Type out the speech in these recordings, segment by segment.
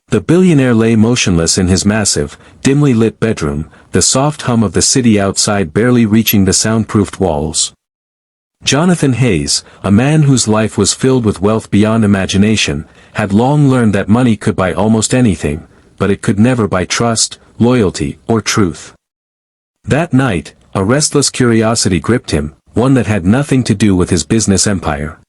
The billionaire lay motionless in his massive, dimly lit bedroom, the soft hum of the city outside barely reaching the soundproofed walls. Jonathan Hayes, a man whose life was filled with wealth beyond imagination, had long learned that money could buy almost anything, but it could never buy trust, loyalty, or truth. That night, a restless curiosity gripped him, one that had nothing to do with his business empire.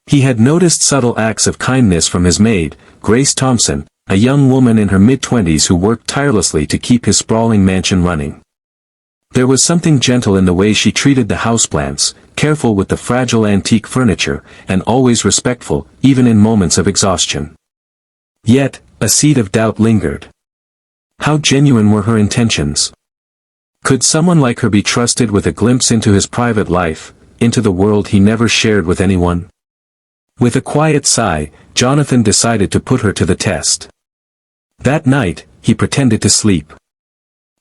He had noticed subtle acts of kindness from his maid, Grace Thompson, a young woman in her mid-20s who worked tirelessly to keep his sprawling mansion running. There was something gentle in the way she treated the houseplants, careful with the fragile antique furniture, and always respectful, even in moments of exhaustion. Yet, a seed of doubt lingered. How genuine were her intentions? Could someone like her be trusted with a glimpse into his private life, into the world he never shared with anyone? With a quiet sigh, Jonathan decided to put her to the test. That night, he pretended to sleep.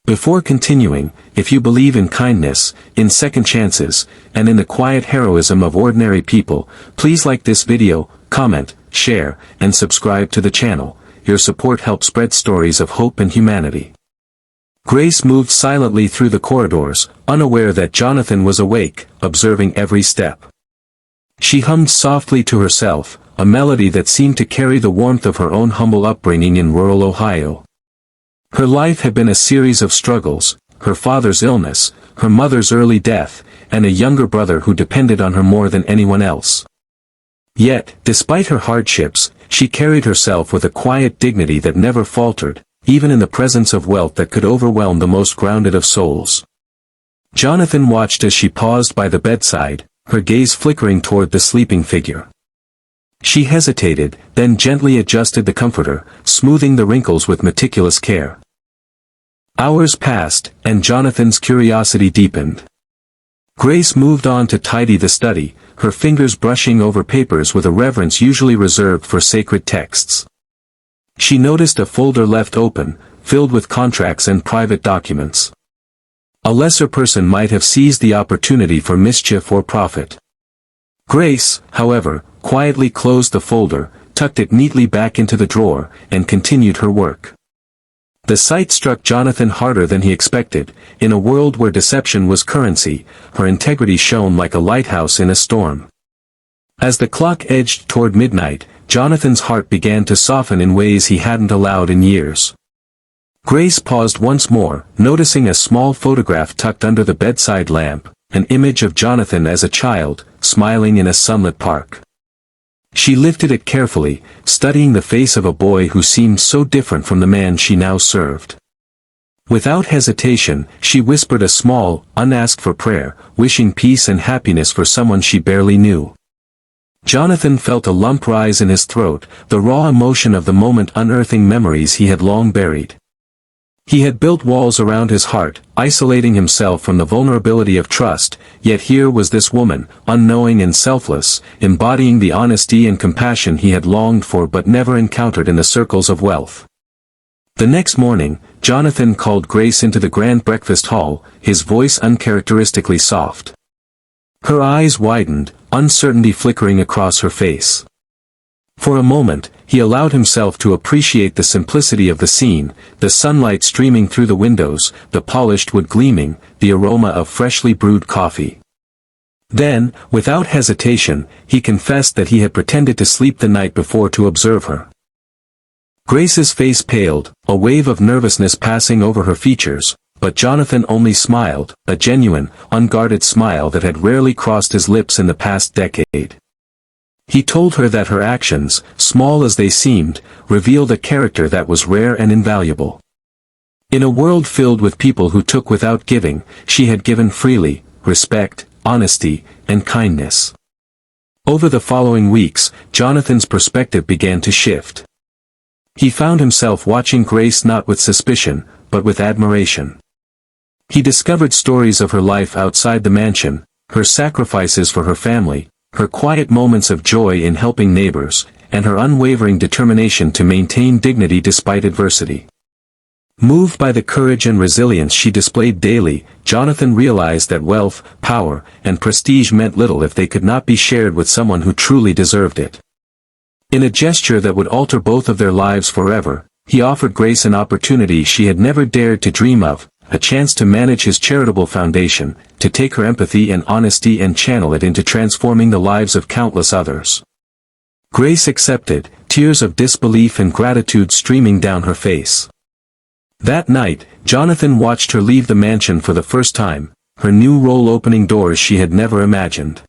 Before continuing, if you believe in kindness, in second chances, and in the quiet heroism of ordinary people, please like this video, comment, share, and subscribe to the channel. Your support helps spread stories of hope and humanity. Grace moved silently through the corridors, unaware that Jonathan was awake, observing every step. She hummed softly to herself, a melody that seemed to carry the warmth of her own humble upbringing in rural Ohio. Her life had been a series of struggles, her father's illness, her mother's early death, and a younger brother who depended on her more than anyone else. Yet, despite her hardships, she carried herself with a quiet dignity that never faltered, even in the presence of wealth that could overwhelm the most grounded of souls. Jonathan watched as she paused by the bedside, her gaze flickering toward the sleeping figure. She hesitated, then gently adjusted the comforter, smoothing the wrinkles with meticulous care. Hours passed, and Jonathan's curiosity deepened. Grace moved on to tidy the study, her fingers brushing over papers with a reverence usually reserved for sacred texts. She noticed a folder left open, filled with contracts and private documents. A lesser person might have seized the opportunity for mischief or profit. Grace, however, quietly closed the folder, tucked it neatly back into the drawer, and continued her work. The sight struck Jonathan harder than he expected. In a world where deception was currency, her integrity shone like a lighthouse in a storm. As the clock edged toward midnight, Jonathan's heart began to soften in ways he hadn't allowed in years. Grace paused once more, noticing a small photograph tucked under the bedside lamp, an image of Jonathan as a child, smiling in a sunlit park. She lifted it carefully, studying the face of a boy who seemed so different from the man she now served. Without hesitation, she whispered a small, unasked-for prayer, wishing peace and happiness for someone she barely knew. Jonathan felt a lump rise in his throat, the raw emotion of the moment unearthing memories he had long buried. He had built walls around his heart, isolating himself from the vulnerability of trust, yet here was this woman, unknowing and selfless, embodying the honesty and compassion he had longed for but never encountered in the circles of wealth. The next morning, Jonathan called Grace into the grand breakfast hall, his voice uncharacteristically soft. Her eyes widened, uncertainty flickering across her face. For a moment, he allowed himself to appreciate the simplicity of the scene, the sunlight streaming through the windows, the polished wood gleaming, the aroma of freshly brewed coffee. Then, without hesitation, he confessed that he had pretended to sleep the night before to observe her. Grace's face paled, a wave of nervousness passing over her features, but Jonathan only smiled, a genuine, unguarded smile that had rarely crossed his lips in the past decade. He told her that her actions, small as they seemed, revealed a character that was rare and invaluable. In a world filled with people who took without giving, she had given freely, respect, honesty, and kindness. Over the following weeks, Jonathan's perspective began to shift. He found himself watching Grace not with suspicion, but with admiration. He discovered stories of her life outside the mansion, her sacrifices for her family, her quiet moments of joy in helping neighbors, and her unwavering determination to maintain dignity despite adversity. Moved by the courage and resilience she displayed daily, Jonathan realized that wealth, power, and prestige meant little if they could not be shared with someone who truly deserved it. In a gesture that would alter both of their lives forever, he offered Grace an opportunity she had never dared to dream of, a chance to manage his charitable foundation, to take her empathy and honesty and channel it into transforming the lives of countless others. Grace accepted, tears of disbelief and gratitude streaming down her face. That night, Jonathan watched her leave the mansion for the first time, her new role opening doors she had never imagined.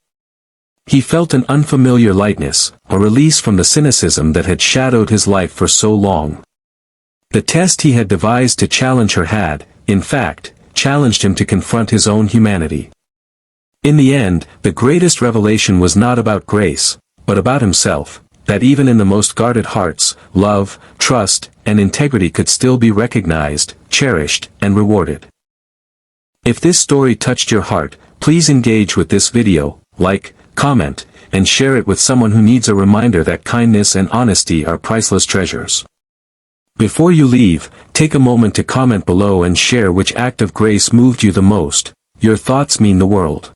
He felt an unfamiliar lightness, a release from the cynicism that had shadowed his life for so long. The test he had devised to challenge her had, in fact, challenged him to confront his own humanity. In the end, the greatest revelation was not about Grace, but about himself, that even in the most guarded hearts, love, trust, and integrity could still be recognized, cherished, and rewarded. If this story touched your heart, please engage with this video, like, comment, and share it with someone who needs a reminder that kindness and honesty are priceless treasures. Before you leave, take a moment to comment below and share which act of grace moved you the most. Your thoughts mean the world.